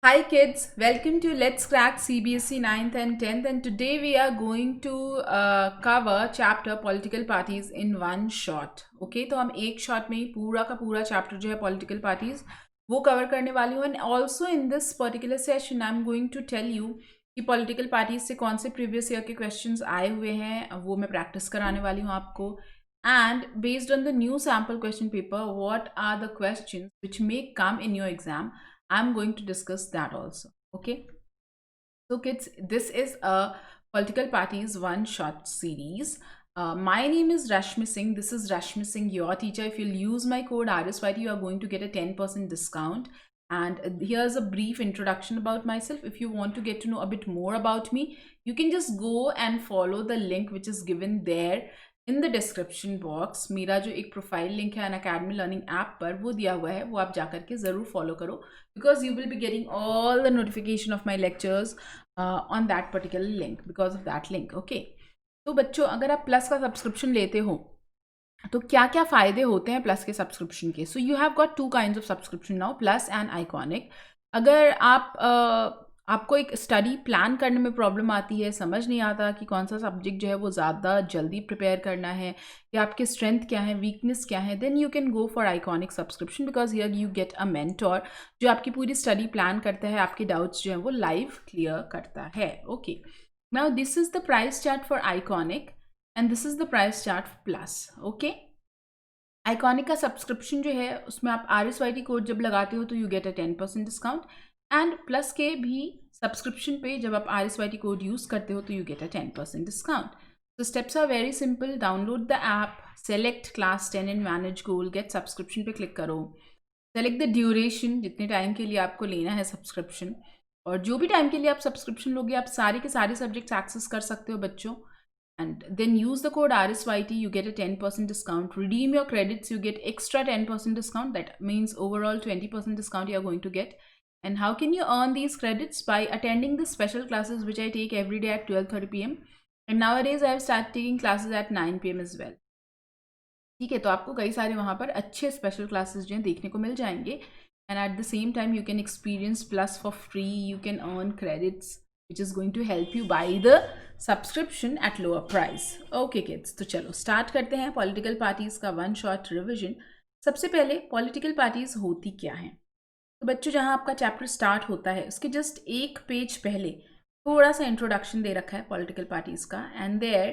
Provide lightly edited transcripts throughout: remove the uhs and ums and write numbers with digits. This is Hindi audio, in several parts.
Hi kids, welcome to Let's Crack CBSE 9th and 10th, and today we are going to cover chapter political parties in one shot. Okay, तो हम एक shot में ही पूरा का पूरा chapter जो है political parties वो cover करने वाली हूँ. And also in this particular session I'm going to tell you कि political parties से कौन से previous year के questions आए हुए हैं वो मैं practice कराने वाली हूँ आपको. And based on the new sample question paper, what are the questions which may come in your exam? I'm going to discuss that also. Okay. So kids, this is a political parties one shot series. My name is Rashmi Singh. This is Rashmi Singh, your teacher. If you'll use my code RSYT, you are going to get a 10% discount. And here's a brief introduction about myself. If you want to get to know a bit more about me, you can just go and follow the link which is given there in the description box. मेरा जो एक प्रोफाइल लिंक है अनअकैडमी लर्निंग ऐप पर वो दिया हुआ है, वो आप जा करके ज़रूर फॉलो करो because you will be getting all the notification of my lectures on that particular link because of that link. Okay, तो बच्चों अगर आप प्लस का सब्सक्रिप्शन लेते हो तो क्या क्या फ़ायदे होते हैं प्लस के सब्सक्रिप्शन के. So you have got two kinds of subscription now, plus and iconic. अगर आपको एक स्टडी प्लान करने में प्रॉब्लम आती है, समझ नहीं आता कि कौन सा सब्जेक्ट जो है वो ज़्यादा जल्दी प्रिपेयर करना है या आपके स्ट्रेंथ क्या है, वीकनेस क्या है, then you can go for iconic subscription because here you get a mentor जो आपकी पूरी स्टडी प्लान करता है, आपके डाउट्स जो हैं वो लाइव क्लियर करता है. Okay, now this is the price chart for iconic and this is the price chart for plus. Okay, iconic का सब्सक्रिप्शन जो है उसमें आप RSYT कोड जब लगाते हो तो you get a 10% discount and plus के भी सब्सक्रिप्शन पे जब आप RSYT कोड यूज़ करते हो तो यू गेट अ 10% डिस्काउंट. तो steps are very simple. Download the app, select class 10 and manage goal, get subscription पे क्लिक करो, सेलेक्ट द ड्यूरेशन, जितने टाइम के लिए आपको लेना है सब्सक्रिप्शन, और जो भी टाइम के लिए आप सब्सक्रिप्शन लोगे आप सारे के सारे सब्जेक्ट्स एक्सेस कर सकते हो बच्चों. And then use the code RSYT, you get a 10% discount. Redeem your credits, you get extra 10% discount. That means overall 20% discount you are going to get. And how can you earn these credits? By attending the special classes which I take every day at 12:30 p.m. And nowadays I have started taking classes at 9 p.m. as well. ठीक है, तो आपको कई सारे वहाँ पर अच्छे स्पेशल क्लासेस जो हैं देखने को मिल जाएंगे. And at the same time you can experience plus for free, you can earn credits which is going to help you buy the subscription at lower price. Okay kids, तो चलो स्टार्ट करते हैं पॉलिटिकल पार्टीज़ का वन शॉट रिविजन. सबसे पहले पॉलिटिकल पार्टीज़ होती क्या हैं. तो बच्चों जहाँ आपका चैप्टर स्टार्ट होता है उसके जस्ट एक पेज पहले थोड़ा सा इंट्रोडक्शन दे रखा है पॉलिटिकल पार्टीज़ का and there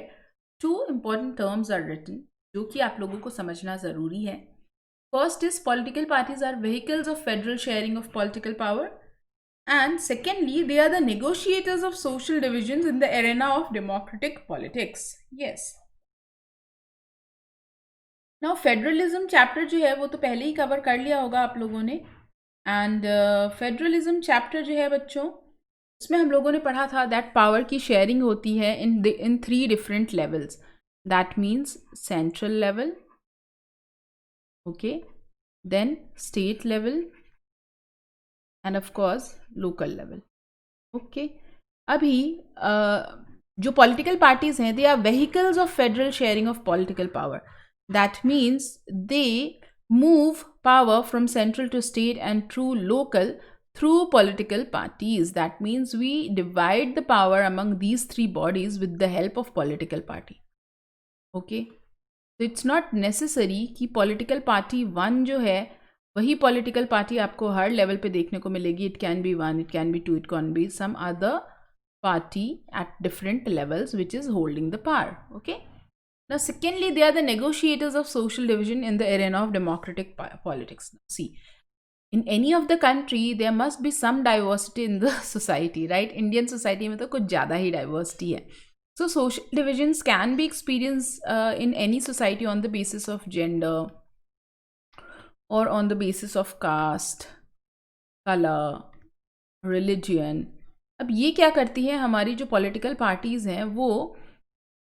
two important terms are written जो कि आप लोगों को समझना ज़रूरी है. First is political parties are vehicles of federal sharing of political power. And secondly, they are the negotiators of social divisions in the arena of democratic politics. Yes. Now, federalism chapter जो है वो तो पहले ही कवर कर लिया होगा आप लोगों ने. And federalism chapter जो है बच्चों उसमें हम लोगों ने पढ़ा था that power की sharing होती है in 3 different levels. That means central level, okay, then state level, and of course local level. Okay, अभी जो पॉलिटिकल पार्टीज हैं they are vehicles of federal sharing of political power. That means they move power from central to state and through local through political parties. That means we divide the power among these 3 bodies with the help of political party. Okay, so it's not necessary कि political party 1 जो है वही पॉलिटिकल पार्टी आपको हर लेवल पे देखने को मिलेगी. It can be 1, it can be 2, it can be some other party at different levels which is holding the power. Okay, now secondly they are the negotiators of social division in the arena of democratic politics. See, in any of the country there must be some diversity in the society, right? Indian society में तो कुछ ज़्यादा ही diversity है. So social divisions can be experienced in any society on the basis of gender or on the basis of caste, color, religion. अब ये क्या करती है हमारी जो पॉलिटिकल पार्टीज़ हैं वो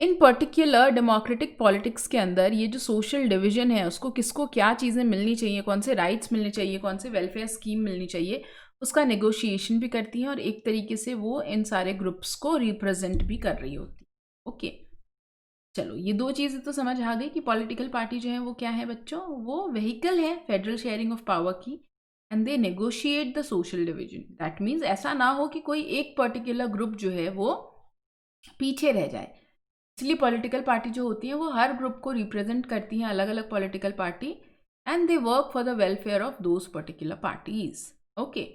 इन पर्टिकुलर डेमोक्रेटिक पॉलिटिक्स के अंदर ये जो सोशल डिवीजन है उसको किसको क्या चीज़ें मिलनी चाहिए, कौन से राइट्स मिलने चाहिए, कौन से वेलफेयर स्कीम मिलनी चाहिए, उसका नेगोशिएशन भी करती हैं और एक तरीके से वो इन सारे ग्रुप्स को रिप्रेजेंट भी कर रही होती है. ओके, चलो ये 2 चीज़ें तो समझ आ गई कि पॉलिटिकल पार्टी जो है वो क्या है बच्चों, वो व्हीकल है फेडरल शेयरिंग ऑफ पावर की. And they negotiate the social division. That means ऐसा ना हो कि कोई एक पर्टिकुलर ग्रुप जो है वो पीछे रह जाए, इसलिए पॉलिटिकल पार्टी जो होती हैं वो हर ग्रुप को रिप्रेजेंट करती हैं, अलग अलग political party, and they work for the welfare of those particular parties. Okay,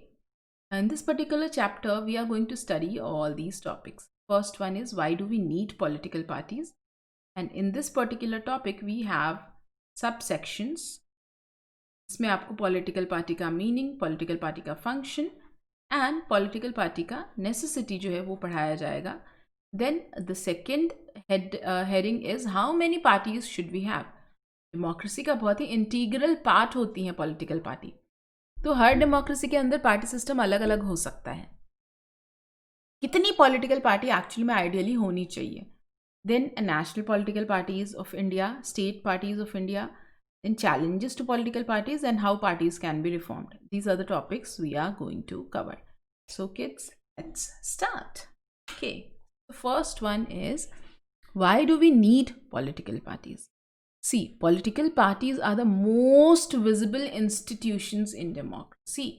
in this particular chapter we are going to study all these topics. First one is, why do we need political parties? And in this particular topic we have subsections. इसमें आपको पॉलिटिकल पार्टी का मीनिंग, पॉलिटिकल पार्टी का फंक्शन एंड पॉलिटिकल पार्टी का नेसेसिटी जो है वो पढ़ाया जाएगा. Then the second heading is, how many parties should we have? Democracy का बहुत ही इंटीग्रल पार्ट होती हैं पॉलिटिकल पार्टी. तो हर डेमोक्रेसी के अंदर पार्टी सिस्टम अलग अलग हो सकता है. कितनी पॉलिटिकल पार्टी एक्चुअली में आइडियली होनी चाहिए? Then national political parties of India, state parties of India, then challenges to political parties and how parties can be reformed. These are the topics we are going to cover. So kids, let's start. Okay, the first one is, why do we need political parties? See, political parties are the most visible institutions in democracy.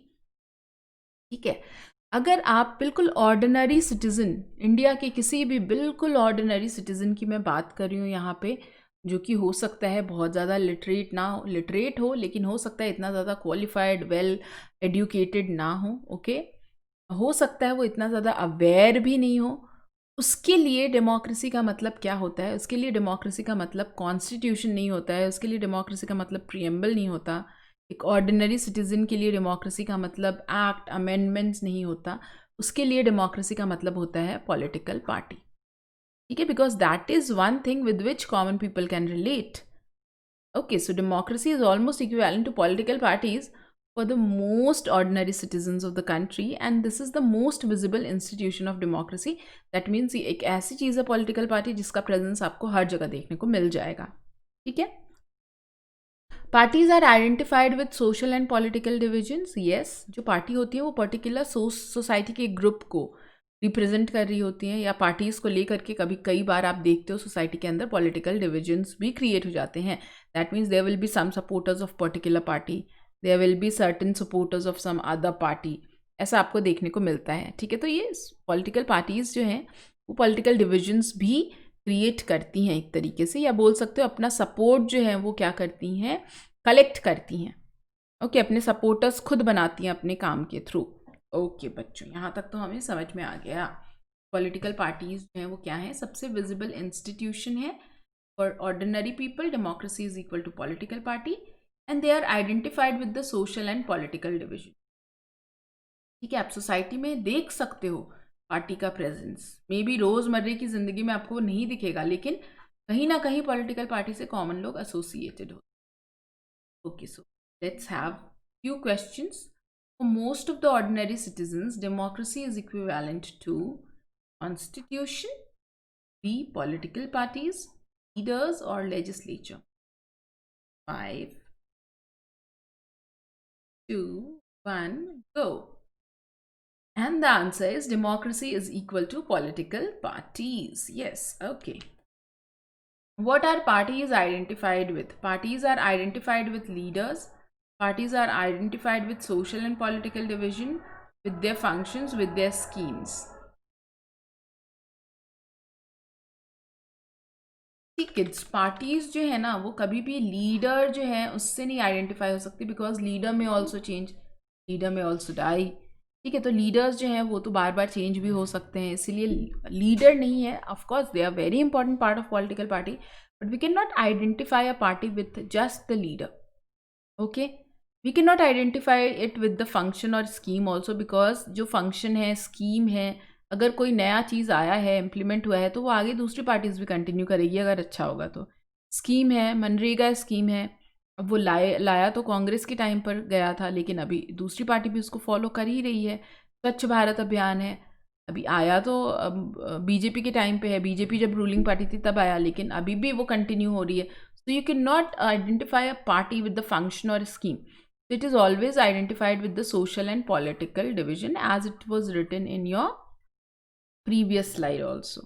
ठीक है, अगर आप बिल्कुल ऑर्डिनरी सिटीजन, इंडिया के किसी भी बिल्कुल ऑर्डिनरी सिटीजन की मैं बात कर रही हूँ यहाँ पे, जो कि हो सकता है बहुत ज़्यादा लिटरेट हो, लेकिन हो सकता है इतना ज़्यादा क्वालिफाइड, वेल एडुकेटेड ना हो. ओके, हो सकता है वो इतना ज़्यादा अवेयर भी नहीं हो. उसके लिए डेमोक्रेसी का मतलब क्या होता है? उसके लिए डेमोक्रेसी का मतलब कॉन्स्टिट्यूशन नहीं होता है. उसके लिए डेमोक्रेसी का मतलब प्रीएम्बल नहीं होता. एक ऑर्डिनरी सिटीजन के लिए डेमोक्रेसी का मतलब एक्ट, अमेंडमेंट्स नहीं होता. उसके लिए डेमोक्रेसी का मतलब होता है पॉलिटिकल पार्टी. ठीक है, because that is one thing with which common people can relate. Okay, so democracy is almost equivalent to political parties for the most ordinary citizens of the country, and this is the most visible institution of democracy. That means ये एक ऐसी चीज़ है पॉलिटिकल पार्टी जिसका प्रेजेंस आपको हर जगह देखने को मिल जाएगा. ठीक है, parties are identified with social and political divisions. Yes, जो पार्टी होती है वो पर्टिकुलर सोसाइटी के ग्रुप को रिप्रेजेंट कर रही होती हैं, या पार्टीज़ को लेकर के कई बार आप देखते हो सोसाइटी के अंदर पॉलिटिकल डिविजन्स भी क्रिएट हो जाते हैं. That means there will be some supporters of particular party, there will be certain supporters of some other party. ऐसा आपको देखने को मिलता है. ठीक है, तो ये पॉलिटिकल पार्टीज़ जो हैं वो पॉलिटिकल डिविजन्स भी क्रिएट करती हैं एक तरीके से, या बोल सकते हो अपना सपोर्ट जो है वो क्या करती हैं, कलेक्ट करती हैं. ओके, अपने सपोर्टर्स खुद बनाती हैं अपने काम के थ्रू. ओके बच्चों, यहाँ तक तो हमें समझ में आ गया. पॉलिटिकल पार्टीज जो हैं वो क्या है? सबसे विजिबल इंस्टीट्यूशन है for ordinary people. Democracy is equal to political party, and they are identified with the social and political division. ठीक है, आप सोसाइटी में देख सकते हो पार्टी का प्रेजेंस. मे बी रोज़मर्रे की ज़िंदगी में आपको नहीं दिखेगा, लेकिन कहीं ना कहीं पॉलिटिकल पार्टी से कॉमन लोग एसोसिएटेड हो. Okay, so let's have few questions. For most of the ordinary citizens, democracy is equivalent to constitution, B, political parties, leaders, or legislature. 5, 2, 1, go. And the answer is democracy is equal to political parties. Yes, okay. What are parties identified with? Parties are identified with leaders. Parties are identified with social and political division, with their functions, with their schemes. Kids, parties जो है ना वो कभी भी लीडर जो है उससे नहीं आइडेंटिफाई हो सकती, बिकॉज लीडर में ऑल्सो चेंज, लीडर में ऑल्सो डाई. ठीक है, तो लीडर्स जो हैं वो तो बार बार चेंज भी हो सकते हैं, इसीलिए लीडर नहीं है. Of course they are very important part of political party, but we can not identify a party with just the leader. Okay, we cannot identify it with the function or scheme also, because जो function है, scheme है, अगर कोई नया चीज़ आया है, इम्प्लीमेंट हुआ है, तो वो आगे दूसरी पार्टीज़ भी कंटिन्यू करेगी अगर अच्छा होगा तो. स्कीम है, मनरेगा स्कीम है, अब वो लाया तो कांग्रेस के टाइम पर गया था, लेकिन अभी दूसरी पार्टी भी उसको फॉलो कर ही रही है. स्वच्छ भारत अभियान है, अभी आया तो बीजेपी के टाइम पे है, बीजेपी जब रूलिंग पार्टी थी तब आया, लेकिन अभी भी वो कंटिन्यू हो रही है. So you can not identify a party with the function और scheme. So it is always identified with the social and political division, as it was written in your previous slide also.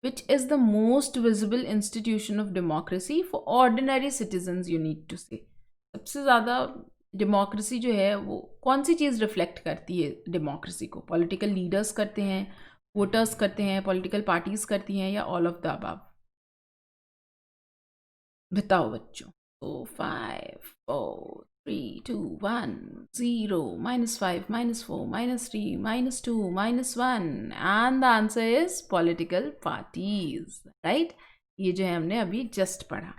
Which is the most visible institution of democracy for ordinary citizens, you need to say. सबसे ज़्यादा डेमोक्रेसी जो है वो कौन सी चीज़ रिफ्लेक्ट करती है डेमोक्रेसी को? पॉलिटिकल लीडर्स करते हैं, वोटर्स करते हैं, पॉलिटिकल पार्टीज करती हैं, या ऑल ऑफ द अबव? बताओ बच्चों। तो 5 4 3 2 1 0 -5 -4 -3 -2 -1 and the answer is political parties, right? ये जो है हमने अभी जस्ट पढ़ा।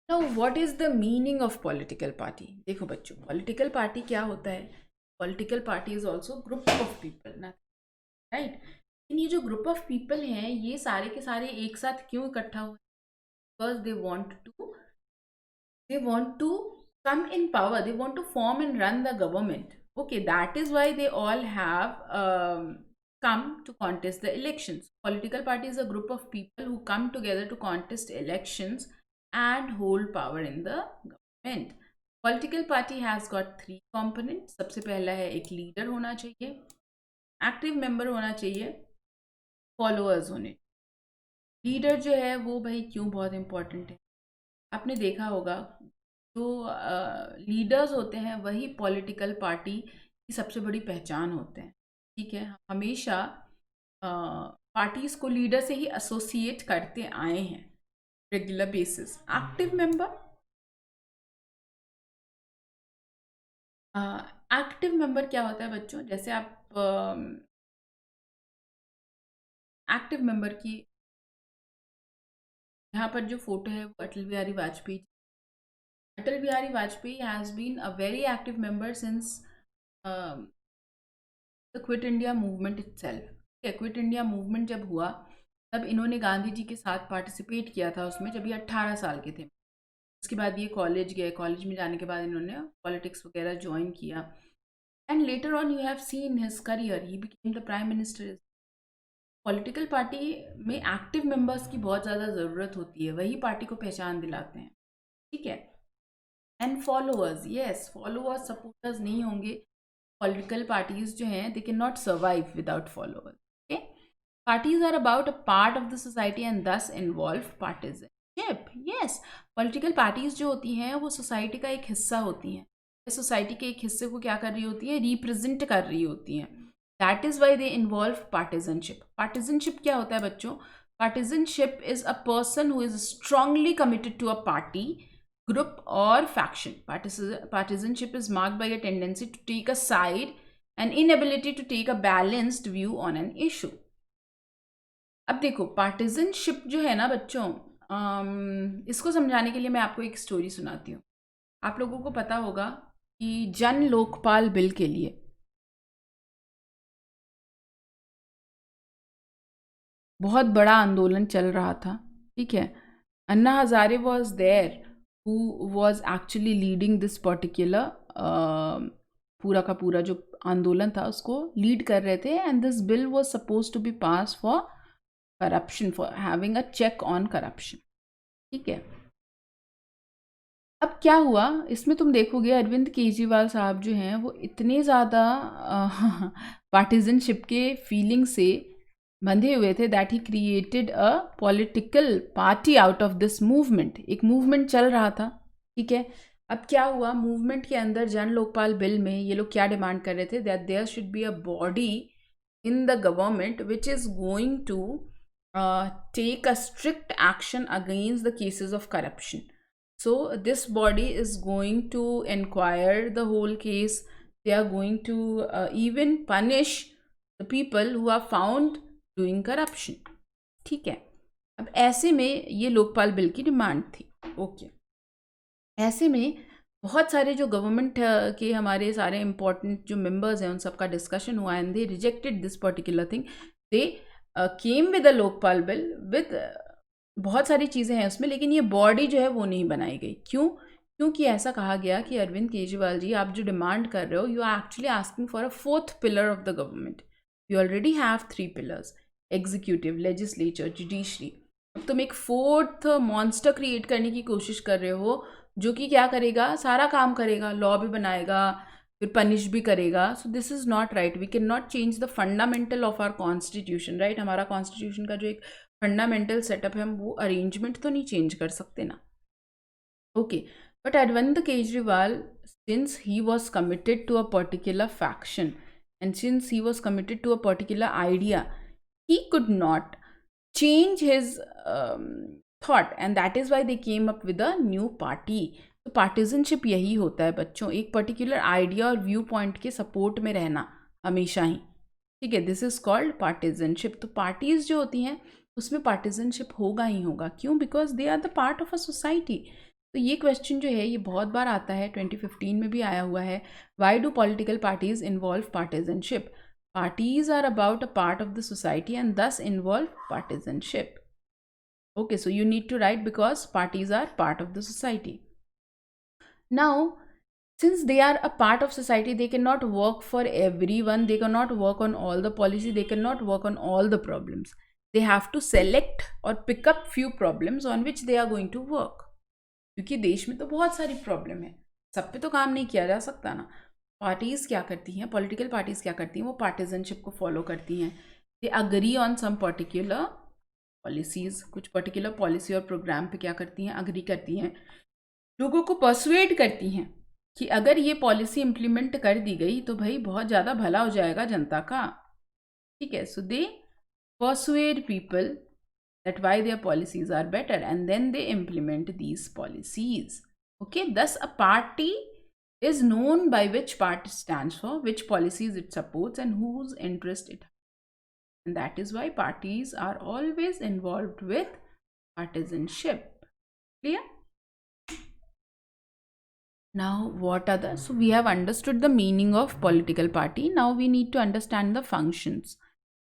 Now what is the meaning of political party? देखो बच्चों, पॉलिटिकल पार्टी क्या होता है? Political party is also group of people ना, राइट? लेकिन ये जो ग्रुप ऑफ पीपल हैं ये सारे के सारे एक साथ क्यों इकट्ठा हुए? Because they want to come in power, they want to form and run the government. Okay, that is why they all have come to contest the elections. Political party is a group of people who come together to contest elections and hold power in the government. Political party has got 3 components. सबसे पहला है एक लीडर होना चाहिए, एक्टिव मेंबर होना चाहिए, फॉलोअर्स होने। लीडर जो है वो भाई क्यों बहुत इंपॉर्टेंट है? आपने देखा होगा जो लीडर्स होते हैं वही पॉलिटिकल पार्टी की सबसे बड़ी पहचान होते हैं, ठीक है? हमेशा पार्टीज़ को लीडर से ही एसोसिएट करते आए हैं रेगुलर बेसिस। एक्टिव मेंबर क्या होता है बच्चों? जैसे आप एक्टिव मेंबर की यहाँ पर जो फोटो है वो Atal Bihari Vajpayee. Atal Bihari Vajpayee has been a very active member since the quit India movement itself. Quit India movement जब हुआ तब इन्होंने गांधी जी के साथ पार्टिसिपेट किया था उसमें, जब ये 18 साल के थे। उसके बाद ये कॉलेज गए, कॉलेज में जाने के बाद इन्होंने पॉलिटिक्स वगैरह ज्वाइन किया, and later on you have seen his career, he became the prime minister. Political party में एक्टिव मेंबर्स की बहुत ज़्यादा ज़रूरत होती है, वही पार्टी को पहचान दिलाते हैं, ठीक है? And followers, yes, followers supporters नहीं होंगे पॉलिटिकल पार्टीज जो हैं, they can not survive without followers. Okay, parties are about a part of the society and thus involve partisanship. Yes, political parties जो होती हैं वो सोसाइटी का एक हिस्सा होती हैं, सोसाइटी के एक हिस्से को क्या कर रही होती है? रिप्रेजेंट कर रही होती हैं। That is why they involve partisanship. Partisanship क्या होता है बच्चों? Partisanship is a person who is strongly committed to a party, group or faction. Partisanship is marked by a tendency to take a side and inability to take a balanced view on an issue. अब देखो, पार्टिजनशिप जो है ना बच्चों, इसको समझाने के लिए मैं आपको एक स्टोरी सुनाती हूँ। आप लोगों को पता होगा कि जन लोकपाल बिल के लिए बहुत बड़ा आंदोलन चल रहा था, ठीक है? Anna Hazare was there who was actually leading this particular पूरा का पूरा जो आंदोलन था उसको लीड कर रहे थे, and this bill was supposed to be passed for corruption, for having a check on corruption, ठीक है? अब क्या हुआ इसमें, तुम देखोगे अरविंद केजरीवाल साहब जो हैं वो इतने ज़्यादा पार्टिजनशिप के फीलिंग से बंधे हुए थे that he created a political party out of this movement. एक मूवमेंट चल रहा था, ठीक है? अब क्या हुआ, मूवमेंट के अंदर जन लोकपाल बिल में ये लोग क्या डिमांड कर रहे थे? That there should be a body in the government which is going to take a strict action against the cases of corruption. So this body is going to inquire the whole case. They are going to even punish the people who are found doing corruption, ठीक है? अब ऐसे में ये लोकपाल बिल की डिमांड थी, ओके? ऐसे में बहुत सारे जो गवर्नमेंट के हमारे सारे इंपॉर्टेंट जो मेंबर्स हैं उन सबका डिस्कशन हुआ, and they rejected this particular thing. They came with the Lokpal bill with बहुत सारी चीज़ें हैं उसमें, लेकिन ये बॉडी जो है वो नहीं बनाई गई। क्यों? क्योंकि ऐसा कहा गया कि अरविंद केजरीवाल जी, आप जो डिमांड कर रहे हो, you are actually asking for a fourth pillar of the government. You already have 3 pillars, executive, legislature, judiciary. अब तुम एक फोर्थ मॉन्स्टर क्रिएट करने की कोशिश कर रहे हो जो कि क्या करेगा? सारा काम करेगा, लॉ भी बनाएगा, फिर पनिश भी करेगा. So this is not right. We can not change the fundamental of our constitution, right? हमारा कॉन्स्टिट्यूशन का जो एक फंडामेंटल सेटअप है, हम वो अरेंजमेंट तो नहीं चेंज कर सकते ना, okay? But Arvind Kejriwal, since he was committed to a particular faction and since he was committed to a particular idea, he could not change his thought, and that is why they came up with a new party. तो पार्टिजनशिप यही होता है बच्चों, एक पर्टिकुलर आइडिया और व्यू पॉइंट के सपोर्ट में रहना हमेशा ही, ठीक है। This is called partisanship. तो पार्टीज जो होती हैं उसमें पार्टिजनशिप होगा ही होगा, क्यों? Because they are the part of a society. तो ये क्वेश्चन जो है ये बहुत बार आता है, 2015 में भी आया हुआ है। Why do political parties involve partisanship? Parties are about a part of the society and thus involve partisanship. Okay, so you need to write because parties are part of the society. Now, since they are a part of society, they cannot work for everyone. They cannot work on all the policy. They cannot work on all the problems. They have to select or pick up few problems on which they are going to work. क्योंकि देश में तो बहुत सारी प्रॉब्लम है, सब पे तो काम नहीं किया जा सकता ना। पार्टीज़ क्या करती हैं, पॉलिटिकल पार्टीज़ क्या करती हैं, वो पार्टिजनशिप को फॉलो करती हैं। They agree on some particular policies, कुछ पर्टिकुलर पॉलिसी और प्रोग्राम पे क्या करती हैं, अग्री करती हैं, लोगों को पर्सुएड करती हैं कि अगर ये पॉलिसी इम्प्लीमेंट कर दी गई तो भाई बहुत ज़्यादा भला हो जाएगा जनता का, ठीक है। So they persuade people that why their policies are better and then they implement these policies. Okay, thus a party is known by which party stands for, which policies it supports and whose interest it has. And that is why parties are always involved with partisanship. Clear? Now what are the, so we have understood the meaning of political party. Now we need to understand the functions.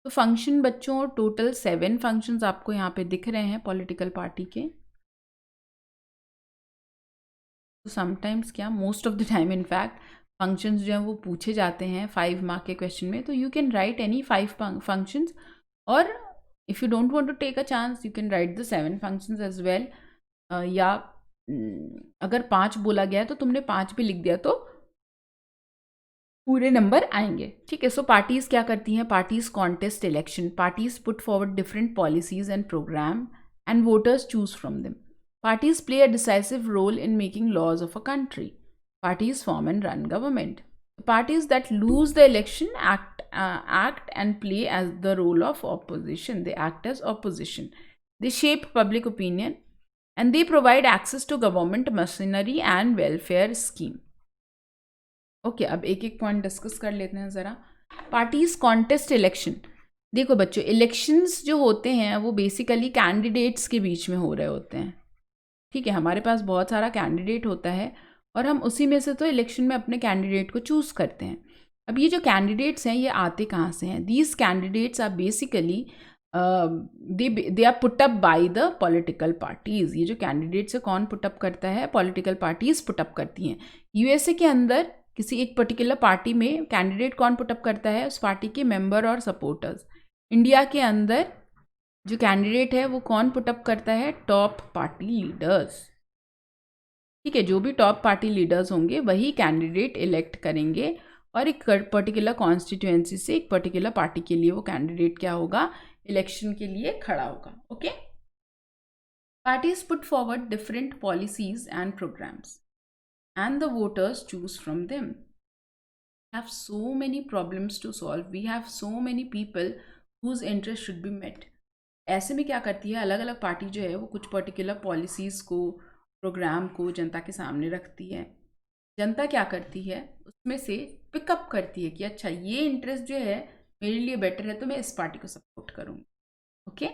तो function बच्चों total 7 functions आपको यहाँ पे दिख रहे हैं political party के। तो समटाइम्स क्या, most of the time in fact functions जो हैं वो पूछे जाते हैं 5 मार्क के क्वेश्चन में। तो you can write any 5 functions, और if you don't want to take a chance you can write the 7 functions as well. या अगर 5 बोला गया है तो तुमने 5 भी लिख दिया तो पूरे नंबर आएंगे, ठीक है। सो पार्टीज़ क्या करती हैं, parties contest election, parties put forward different policies and program and voters choose from them. Parties play a decisive role in making laws of a country. Parties form and run government. The parties that lose the election act and play as the role of opposition. They act as opposition. They shape public opinion and they provide access to government machinery and welfare scheme. Okay, अब एक एक पॉइंट डिस्कस कर लेते हैं ज़रा। Parties contest election. देखो बच्चों, इलेक्शंस जो होते हैं वो बेसिकली कैंडिडेट्स के बीच में हो रहे होते हैं, ठीक है। हमारे पास बहुत सारा कैंडिडेट होता है और हम उसी में से तो इलेक्शन में अपने कैंडिडेट को चूज़ करते हैं। अब ये जो कैंडिडेट्स हैं ये आते कहाँ से हैं? These candidates are basically they are put up by the political parties. ये जो कैंडिडेट्स है कौन पुटअप करता है? पॉलिटिकल पार्टीज़ पुटअप करती हैं। यूएसए के अंदर किसी एक पर्टिकुलर पार्टी में कैंडिडेट कौन पुटअप करता है? उस पार्टी के मेंबर और सपोर्टर्स। इंडिया के अंदर जो कैंडिडेट है वो कौन पुटअप करता है? टॉप पार्टी लीडर्स, ठीक है। जो भी टॉप पार्टी लीडर्स होंगे वही कैंडिडेट इलेक्ट करेंगे और एक पर्टिकुलर कॉन्स्टिट्यूएंसी से एक पर्टिकुलर पार्टी के लिए वो कैंडिडेट क्या होगा? इलेक्शन के लिए खड़ा होगा। Okay, parties put forward different policies and programs and the voters choose from them. We have so many problems to solve, we have so many people whose interest should be met. ऐसे में क्या करती है, अलग अलग पार्टी जो है वो कुछ पर्टिकुलर पॉलिसीज़ को, प्रोग्राम को जनता के सामने रखती है। जनता क्या करती है, उसमें से पिकअप करती है कि अच्छा ये इंटरेस्ट जो है मेरे लिए बेटर है तो मैं इस पार्टी को सपोर्ट करूँगी। ओके,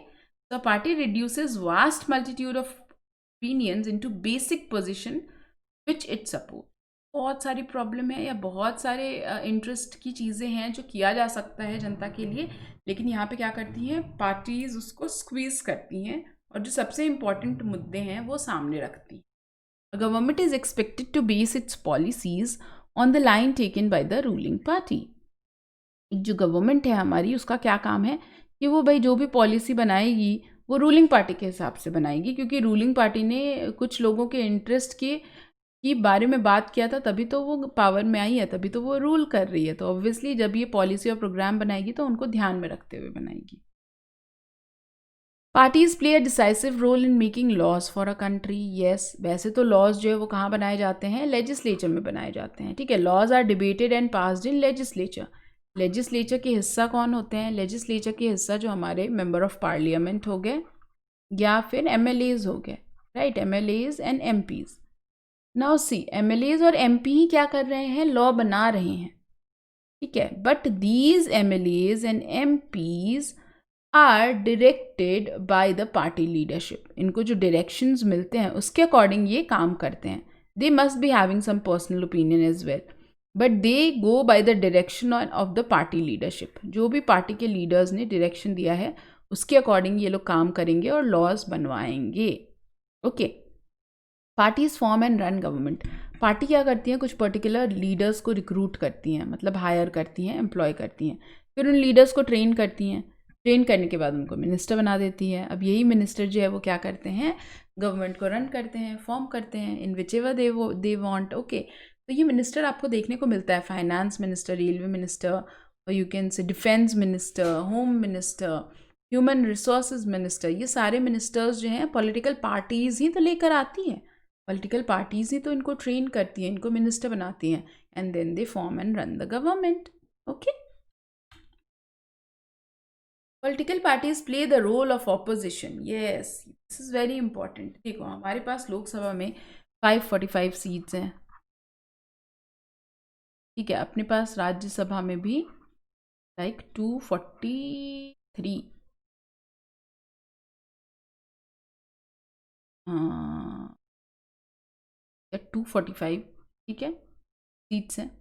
तो party reduces vast multitude of opinions into basic position which it support. बहुत सारी प्रॉब्लम है या बहुत सारे इंटरेस्ट की चीज़ें हैं जो किया जा सकता है जनता के लिए, लेकिन यहाँ पे क्या करती हैं पार्टीज़, उसको स्क्वीज़ करती हैं और जो सबसे इम्पॉर्टेंट मुद्दे हैं वो सामने रखती हैं। Government is expected to base its policies on the line taken by the ruling party. जो गवर्नमेंट है हमारी, उसका क्या काम है कि वो भाई जो भी पॉलिसी बनाएगी वो रूलिंग पार्टी के हिसाब से बनाएगी, क्योंकि रूलिंग पार्टी ने कुछ लोगों के इंटरेस्ट के बारे में बात किया था तभी तो वो पावर में आई है, तभी तो वो रूल कर रही है। तो ऑब्वियसली जब ये पॉलिसी और प्रोग्राम बनाएगी तो उनको ध्यान में रखते हुए बनाएगी। Parties play a decisive role in making laws for a country. Yes, वैसे तो लॉज जो है वो कहाँ बनाए जाते हैं, लेजिस्लेचर में बनाए जाते हैं, ठीक है। Laws are debated and passed in legislature. Legislature के हिस्सा कौन होते हैं, लेजिस्लेचर के हिस्सा जो हमारे मेंबर ऑफ पार्लियामेंट हो गए या फिर एमएलएज हो गए, right, MLAs and MPs. Now see, MLAs और एमपी ही क्या कर रहे हैं, लॉ बना रहे हैं, ठीक है। But these MLAs and MPs are directed by the party leadership. इनको जो डायरेक्शंस मिलते हैं उसके अकॉर्डिंग ये काम करते हैं। They must be having some personal opinion as well, but they go by the direction of the party leadership. जो भी पार्टी के लीडर्स ने डायरेक्शन दिया है उसके अकॉर्डिंग ये लोग काम करेंगे और लॉज बनवाएंगे, okay. Parties form and run government. Party क्या करती हैं, कुछ पर्टिकुलर लीडर्स को रिक्रूट करती हैं, मतलब हायर करती हैं, एम्प्लॉय करती हैं, फिर उन लीडर्स को ट्रेन करती हैं, ट्रेन करने के बाद उनको मिनिस्टर बना देती है। अब यही मिनिस्टर जो है वो क्या करते हैं, गवर्नमेंट को रन करते हैं, फॉर्म करते हैं in which ever they want, okay. तो ये मिनिस्टर आपको देखने को मिलता है, फाइनेंस मिनिस्टर, रेलवे मिनिस्टर, और you can say defence minister, home minister, human resources minister. ये सारे मिनिस्टर्स जो हैं पॉलिटिकल पार्टीज ही तो लेकर आती हैं, पॉलिटिकल पार्टीज ही तो इनको ट्रेन करती हैं, इनको मिनिस्टर बनाती हैं, and then they form and run the government, okay. Political parties play the role of opposition. Yes, this is very important. देखो हमारे पास लोकसभा में 545 सीट्स हैं, ठीक है। अपने पास राज्यसभा में भी लाइक 243, हाँ, 245, ठीक है, सीट्स हैं।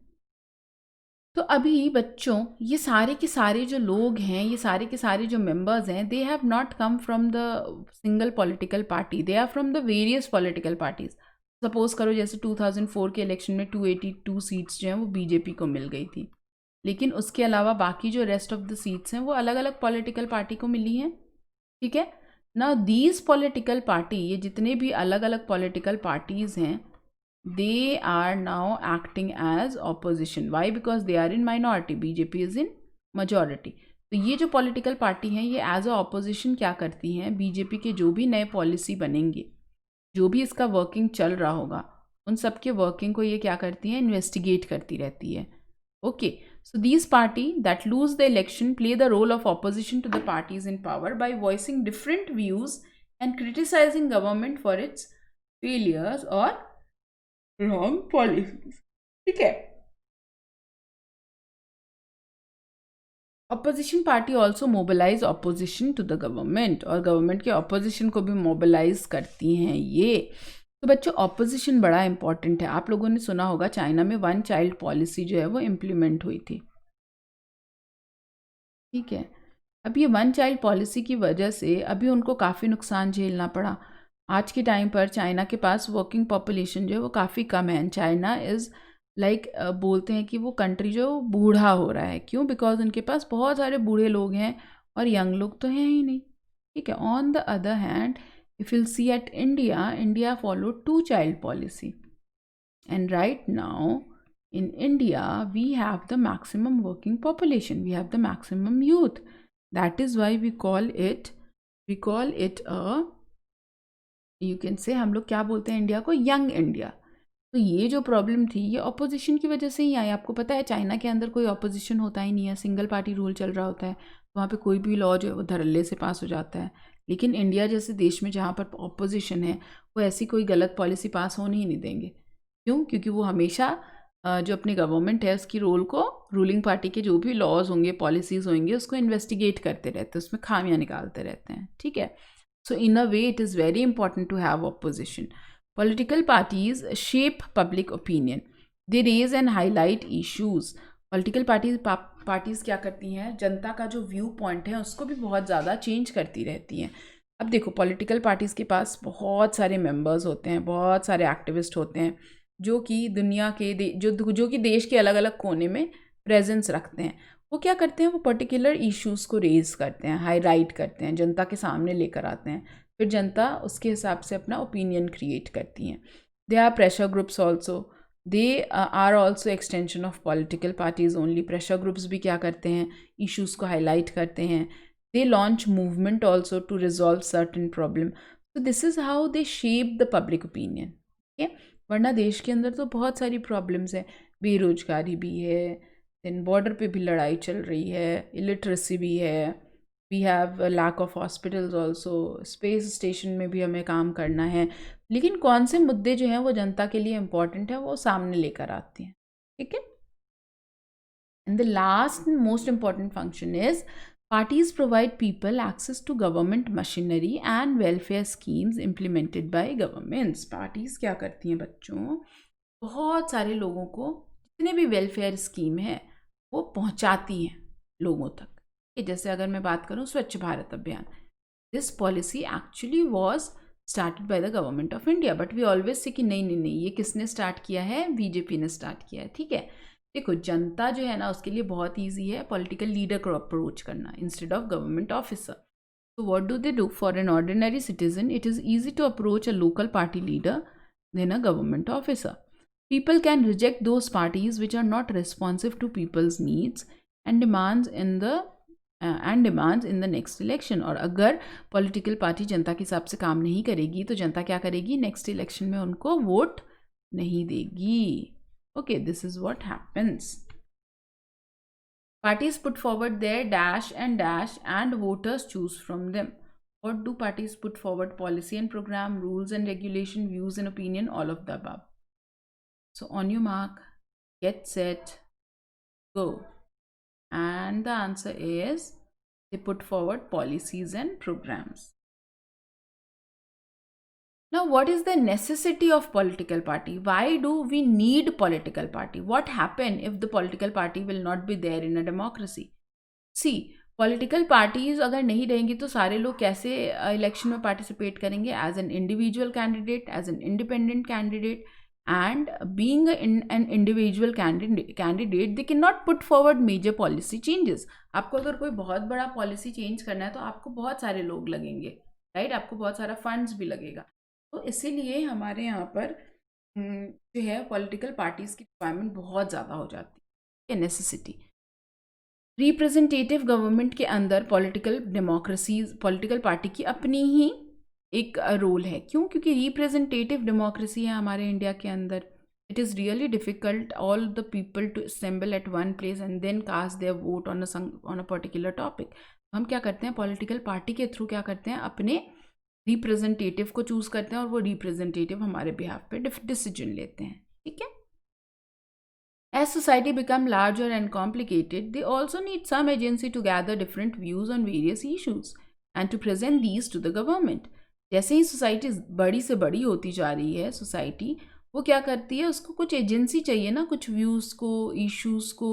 तो अभी बच्चों ये सारे के सारे जो लोग हैं, ये सारे के सारे जो मेंबर्स हैं, they have not come from the single political party, they are from the various political parties. Suppose करो जैसे 2004 के इलेक्शन में 282 सीट्स जो हैं वो बीजेपी को मिल गई थी, लेकिन उसके अलावा बाकी जो रेस्ट ऑफ द सीट्स हैं वो अलग अलग पॉलिटिकल पार्टी को मिली हैं, ठीक है ना। दीज पॉलिटिकल पार्टी, ये जितने भी अलग अलग पॉलिटिकल पार्टीज़ हैं, they are now acting as opposition. Why? Because they are in minority, BJP is in majority. तो ये जो पॉलिटिकल पार्टी हैं ये एज अ ऑपोजिशन क्या करती हैं, बीजेपी के जो भी नए पॉलिसी बनेंगे, जो भी इसका वर्किंग चल रहा होगा, उन सब के वर्किंग को ये क्या करती हैं, इन्वेस्टिगेट करती रहती है, okay. So these party that lose the election play the role of opposition to the parties in power by voicing different views and criticising government for its failures और रॉन्ग पॉलिसीज, ठीक है। Opposition party also mobilise opposition to the government, और गवर्नमेंट के ऑपोजिशन को भी मोबिलाइज करती हैं ये। तो बच्चों ऑपोजिशन बड़ा इंपॉर्टेंट है। आप लोगों ने सुना होगा चाइना में 1 चाइल्ड पॉलिसी जो है वो इम्प्लीमेंट हुई थी, ठीक है। अब ये 1 चाइल्ड पॉलिसी की वजह से अभी उनको काफ़ी नुकसान झेलना पड़ा। आज के टाइम पर चाइना के पास वर्किंग पॉपुलेशन जो है वो काफ़ी कम है। चाइना इज़ लाइक बोलते हैं कि वो कंट्री जो बूढ़ा हो रहा है। क्यों? बिकॉज उनके पास बहुत सारे बूढ़े लोग हैं और यंग लोग तो हैं ही नहीं, ठीक है। On the other hand if will see at India, India follow 2 child policy, and right now in India we have the maximum working population, we have the maximum youth. That is why we call it a, you can say, हम लोग क्या बोलते हैं इंडिया को, यंग इंडिया। तो ये जो प्रॉब्लम थी ये ऑपोजिशन की वजह से ही आई। आपको पता है चाइना के अंदर कोई ऑपोजिशन होता ही नहीं है, सिंगल पार्टी रूल चल रहा होता है, वहाँ पे कोई भी लॉ जो है वो धड़ल्ले से पास हो जाता है। लेकिन इंडिया जैसे देश में जहाँ पर ऑपोजिशन है वो ऐसी कोई गलत पॉलिसी पास होने ही नहीं देंगे। क्यों? क्योंकि वो हमेशा जो अपनी गवर्नमेंट है उसकी रोल को, रूलिंग पार्टी के जो भी लॉज होंगे, पॉलिसीज़ होंगे, उसको इन्वेस्टिगेट करते रहते हैं, उसमें खामियां निकालते रहते हैं, ठीक है। So in a way it is very important to have opposition. Political parties shape public opinion, they raise and highlight issues. Political parties क्या करती हैं, जनता का जो व्यू पॉइंट है उसको भी बहुत ज़्यादा चेंज करती रहती हैं। अब देखो पॉलिटिकल पार्टीज़ के पास बहुत सारे मेंबर्स होते हैं, बहुत सारे एक्टिविस्ट होते हैं जो कि दुनिया के जो कि देश के अलग अलग कोने में प्रेजेंस रखते हैं। वो क्या करते हैं, वो पर्टिकुलर इश्यूज़ को रेज करते हैं, हाईलाइट करते हैं, जनता के सामने लेकर आते हैं, फिर जनता उसके हिसाब से अपना ओपिनियन क्रिएट करती हैं। They are pressure groups also, they are also extension of political parties only. Pressure groups भी क्या करते हैं, इश्यूज़ को हाईलाइट करते हैं, They launch movement also to resolve certain problem. So this is how they shape the public opinion. Okay, वरना देश के अंदर तो बहुत सारी प्रॉब्लम्स है, बेरोजगारी भी है, देन बॉर्डर पे भी लड़ाई चल रही है, इलिटरेसी भी है, we have lack of hospitals also, space station में भी हमें काम करना है, लेकिन कौन से मुद्दे जो हैं वो जनता के लिए इम्पॉर्टेंट है वो सामने लेकर आती हैं. ठीक है. And the last and most important function is parties provide people access to government machinery and welfare schemes implemented by governments. Parties क्या करती हैं बच्चों, बहुत सारे लोगों को जितने भी वेलफेयर स्कीम है वो पहुंचाती हैं लोगों तक. जैसे अगर मैं बात करूं Swachh Bharat Abhiyan, this policy actually was started by the government of India, but we always say कि नहीं नहीं नहीं ये किसने स्टार्ट किया है, बीजेपी ने स्टार्ट किया है. ठीक है. देखो जनता जो है ना उसके लिए बहुत ईजी है पॉलिटिकल लीडर को अप्रोच करना इंस्टेड ऑफ गवर्नमेंट ऑफिसर. तो what do they do for an ordinary citizen, it is easy to approach a local party leader then a government officer. People can reject those parties which are not responsive to people's needs and demands in the next election. और अगर पॉलिटिकल पार्टी जनता के हिसाब से काम नहीं करेगी तो जनता क्या करेगी, नेक्स्ट इलेक्शन में उनको वोट नहीं देगी. Okay, this is what happens. Parties put forward their dash and voters choose from them. What do parties put forward? Policy and program, rules and regulation, views and opinion, all of the above. So on your mark, get set, go. And the answer is they put forward policies and programs. Now, what is the necessity of political party? Why do we need political party? What happen if the political party will not be there in a democracy? See, political parties अगर नहीं रहेंगी तो सारे लोग कैसे इलेक्शन में पार्टिसिपेट करेंगे, as an individual candidate, as an independent candidate. And being an individual candidate, they cannot put forward major policy changes. आपको अगर कोई बहुत बड़ा पॉलिसी चेंज करना है तो आपको बहुत सारे लोग लगेंगे, राइट, आपको बहुत सारा फंड्स भी लगेगा. तो इसीलिए हमारे यहाँ पर जो है पॉलिटिकल पार्टीज की रिक्वायरमेंट बहुत ज़्यादा हो जाती है, नेसेसिटी. रिप्रेजेंटेटिव गवर्नमेंट के अंदर पॉलिटिकल डेमोक्रेसीज, पॉलिटिकल पार्टी की अपनी ही एक रोल है. क्यों? क्योंकि रिप्रेजेंटेटिव डेमोक्रेसी है हमारे इंडिया के अंदर. It is really difficult all the people to assemble at one place and then cast their vote on a particular topic. हम क्या करते हैं, पॉलिटिकल पार्टी के थ्रू क्या करते हैं, अपने रिप्रेजेंटेटिव को चूज़ करते हैं और वो रिप्रेजेंटेटिव हमारे बिहाफ पे डिसीजन लेते हैं. ठीक है. As society become larger and complicated, they also need some agency to gather different views on various issues and to present these to the government. जैसे ही सोसाइटी बड़ी से बड़ी होती जा रही है सोसाइटी, वो क्या करती है, उसको कुछ एजेंसी चाहिए ना, कुछ व्यूज़ को, इश्यूज़ को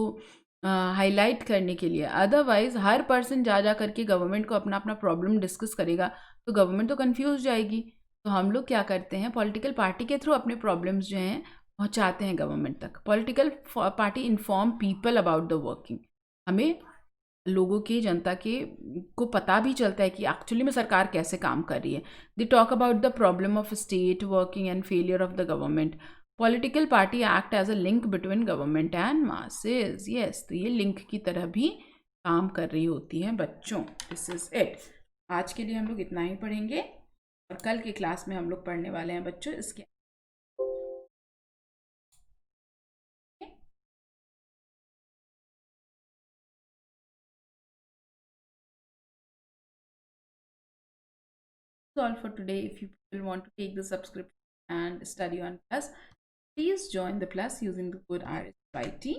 हाईलाइट करने के लिए. अदरवाइज हर पर्सन जा जा करके गवर्नमेंट को अपना अपना प्रॉब्लम डिस्कस करेगा तो गवर्नमेंट तो कंफ्यूज जाएगी. तो हम लोग क्या करते हैं, पॉलिटिकल पार्टी के थ्रू अपने प्रॉब्लम्स जो हैं पहुंचाते हैं गवर्नमेंट तक. Political party inform people about the working. हमें लोगों के, जनता के को पता भी चलता है कि एक्चुअली में सरकार कैसे काम कर रही है. They talk about the problem of state working and failure of the government. Political party act as a link between government and masses. Yes, तो ये लिंक की तरह भी काम कर रही होती हैं बच्चों. This is it. आज के लिए हम लोग इतना ही पढ़ेंगे और कल की क्लास में हम लोग पढ़ने वाले हैं बच्चों इसके all for today. If you people want to take the subscription and study on Plus, please join the Plus using the code RSYT.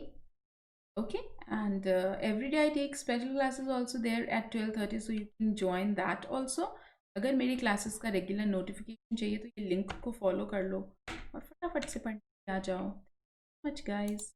Okay, and every day I take special classes also there at 12:30, so you can join that also. अगर मेरी क्लासेस का रेगुलर नोटिफिकेशन चाहिए तो ये लिंक को फॉलो कर लो और फटाफट से पढ़ने आ जाओ. Much guys.